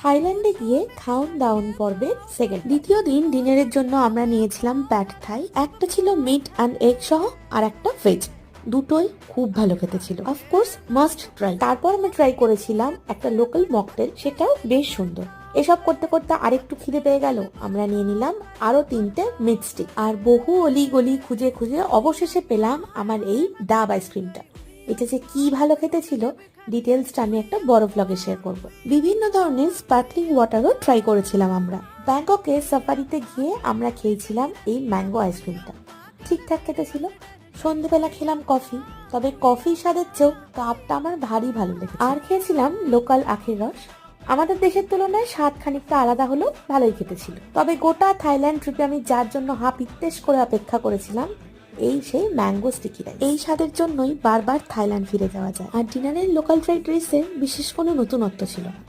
থাইল্যান্ডে গিয়ে খাওন দাওন পর্বের সেকেন্ড দ্বিতীয় দিন ডিনারের জন্য আমরা নিয়েছিলাম প্যাড থাই। একটা ছিল মিট অ্যান্ড এগ সহ আর একটা ভেজ। দুটোই খুব ভালো খেতে ছিল, অফকোর্স মাস্ট ট্রাই। তারপর আমরা ট্রাই করেছিলাম একটা লোকাল মকটেল, সেটাও বেশ সুন্দর। এসব করতে করতে আরেকটু খিদে পেয়ে গেল, আমরা নিয়ে নিলাম আরো 3টে মিট স্টিক। আর বহু অলি গলি খুঁজে খুঁজে অবশেষে পেলাম আমার এই ডাব আইসক্রিমটা। এটা যে কি ভালো খেতে ছিল, ডিটেলসটা আমি একটা বড় ব্লগে শেয়ার করব। বিভিন্ন ধরনের স্পার্কলিং ওয়াটারও ট্রাই করেছিলাম আমরা। ব্যাংককে সাফারিতে গিয়ে আমরা খেয়েছিলাম এই ম্যাঙ্গো আইসক্রিমটা, ঠিকঠাক খেতে ছিল। সন্ধ্যেবেলা খেলাম কফি, তবে কফি স্বাদের চেয়েও কাপটা আমার ভারী ভালো লেগেছে। আর খেয়েছিলাম লোকাল আখের রস। আমাদের দেশের তুলনায় স্বাদ খানিকটা আলাদা হলেও ভালোই খেতে ছিল। তবে গোটা থাইল্যান্ড ট্রিপে আমি যার জন্য হাপিত্তেশ করে অপেক্ষা করেছিলাম, এই সেই ম্যাঙ্গো স্টিকি রাইস। এই স্বাদের জন্যই বারবার থাইল্যান্ড ফিরে যাওয়া যায়। আর ডিনারের লোকাল ফ্রাইড রাইসে বিশেষ কোনো নতুনত্ব ছিল না।